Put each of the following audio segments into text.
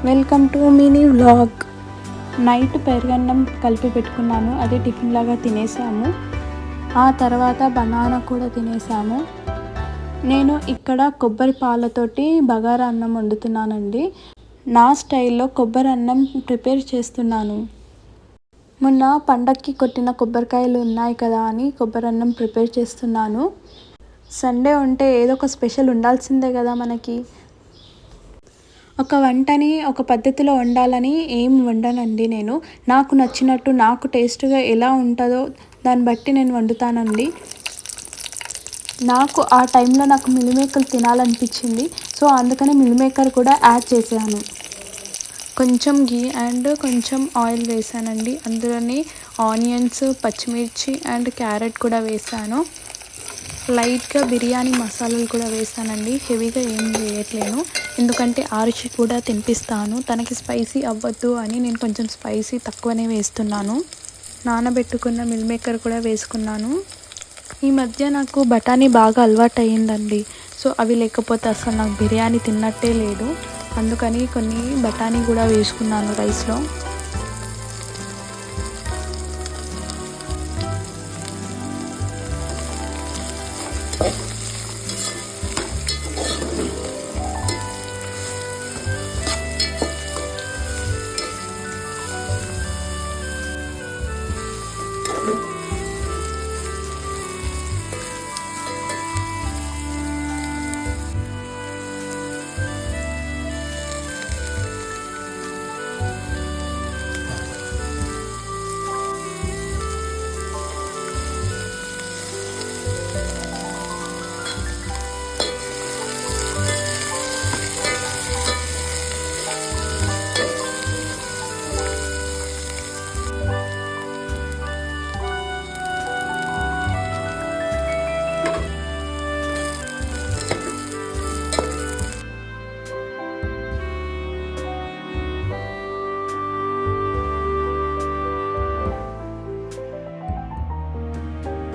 Welcome to mini vlog. Night పెరుగన్నం కలిపి పెట్టుకున్నాను, అదే టిఫిన్ లాగా తినేసాము. ఆ తర్వాత బనానా కూడా తినేసాము. నేను ఇక్కడ కొబ్బరి పాలతోటి బగారా అన్నం వండుతున్నానండి. నా స్టైల్లో కొబ్బరి అన్నం ప్రిపేర్ చేస్తున్నాను. మొన్న పండక్కి కొట్టిన కొబ్బరికాయలు ఉన్నాయి కదా అని కొబ్బరి అన్నం ప్రిపేర్ చేస్తున్నాను. సండే ఉంటే ఏదో ఒక స్పెషల్ ఉండాల్సిందే కదా మనకి. ఒక వంటని ఒక పద్ధతిలో వండాలని ఏం వండనండి నేను. నాకు నచ్చినట్టు, నాకు టేస్ట్గా ఎలా ఉంటుందో దాన్ని బట్టి నేను వండుతానండి. నాకు ఆ టైంలో నాకు మిల్ మేకర్ తినాలనిపించింది, సో అందుకని మిల్ మేకర్ కూడా యాడ్ చేశాను. కొంచెం గీ అండ్ కొంచెం ఆయిల్ వేసానండి. అందులోని ఆనియన్స్, పచ్చిమిర్చి అండ్ క్యారెట్ కూడా వేసాను. లైట్గా బిర్యానీ మసాలాలు కూడా వేసానండి. హెవీగా ఏం వేయట్లేను, ఎందుకంటే ఆరుషి కూడా తినిపిస్తాను. తనకి స్పైసీ అవ్వద్దు అని నేను కొంచెం స్పైసీ తక్కువనే వేస్తున్నాను. నానబెట్టుకున్న మిల్ మేకర్ కూడా వేసుకున్నాను. ఈ మధ్య నాకు బఠానీ బాగా అలవాటు అయ్యిందండి. సో అవి లేకపోతే అసలు నాకు బిర్యానీ తిన్నట్టే లేదు. అందుకని కొన్ని బఠానీ కూడా వేసుకున్నాను రైస్లో.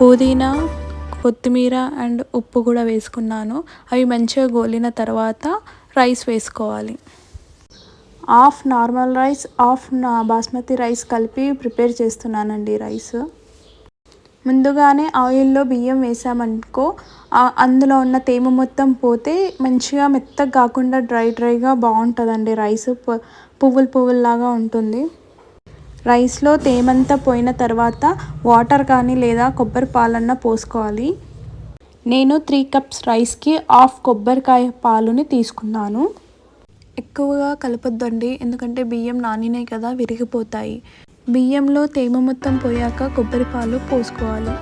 పుదీనా, కొత్తిమీర అండ్ ఉప్పు కూడా వేసుకున్నాను. అవి మంచిగా గోలిన తర్వాత రైస్ వేసుకోవాలి. Half normal rice, half basmati rice కలిపి ప్రిపేర్ చేస్తున్నానండి రైస్. ముందుగానే ఆయిల్లో బియ్యం వేసామనుకో, అందులో ఉన్న తేమ మొత్తం పోతే మంచిగా మెత్తగా కాకుండా డ్రైగా బాగుంటుందండి రైస్. పువ్వుల్లాగా ఉంటుంది. రైస్లో తేమంతా పోయిన తర్వాత వాటర్ కానీ లేదా కొబ్బరి పాలన్న పోసుకోవాలి. నేను 3 కప్స్ రైస్కి హాఫ్ కొబ్బరికాయ పాలుని తీసుకున్నాను. ఎక్కువగా కలపొద్దండి, ఎందుకంటే బియ్యం నానినాయి కదా, విరిగిపోతాయి. బియ్యంలో తేమ మొత్తం పోయాక కొబ్బరి పాలు పోసుకోవాలి.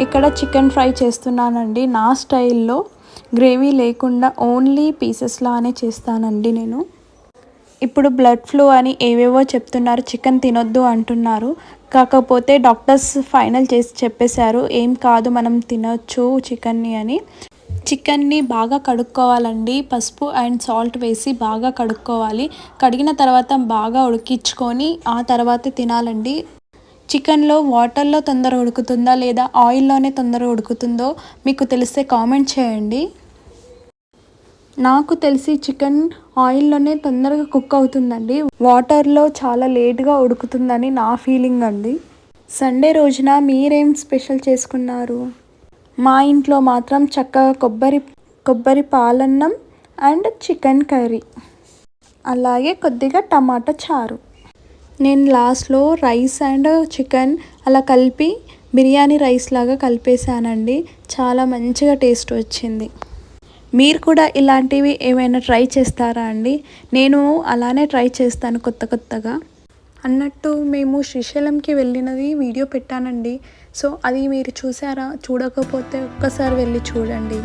ఇక్కడ చికెన్ ఫ్రై చేస్తున్నానండి. నా స్టైల్లో గ్రేవీ లేకుండా ఓన్లీ పీసెస్లానే చేస్తానండి నేను. ఇప్పుడు బ్లడ్ ఫ్లో అని ఏవేవో చెప్తున్నారు, చికెన్ తినొద్దు అంటున్నారు. కాకపోతే డాక్టర్స్ ఫైనల్ చేసి చెప్పేశారు, ఏం కాదు మనం తినొచ్చు చికెన్ని అని. చికెన్ని బాగా కడుక్కోవాలండి. పసుపు అండ్ సాల్ట్ వేసి బాగా కడుక్కోవాలి. కడిగిన తర్వాత బాగా ఉడికించుకొని ఆ తర్వాత తినాలండి. చికెన్లో వాటర్లో తొందరగా ఉడుకుతుందా లేదా ఆయిల్లోనే తొందరగా ఉడుకుతుందో మీకు తెలిస్తే కామెంట్ చేయండి. నాకు తెలిసి చికెన్ ఆయిల్లోనే తొందరగా కుక్ అవుతుందండి, వాటర్లో చాలా లేట్గా ఉడుకుతుందని నా ఫీలింగ్ అండి. సండే రోజున మీరేం స్పెషల్ చేసుకున్నారు? మా ఇంట్లో మాత్రం చక్కగా కొబ్బరి పాలన్నం అండ్ చికెన్ కర్రీ, అలాగే కొద్దిగా టమాటా చారు. నేను లాస్ట్లో రైస్ అండ్ చికెన్ అలా కలిపి బిర్యానీ రైస్ లాగా కలిపేసానండి. చాలా మంచిగా టేస్ట్ వచ్చింది. మీరు కూడా ఇలాంటివి ఏమైనా ట్రై చేస్తారా అండి? నేను అలానే ట్రై చేస్తాను కొత్తగా. అన్నట్టు మేము శ్రీశైలంకి వెళ్ళినది వీడియో పెట్టానండి. సో అది మీరు చూసారా? చూడకపోతే ఒక్కసారి వెళ్ళి చూడండి.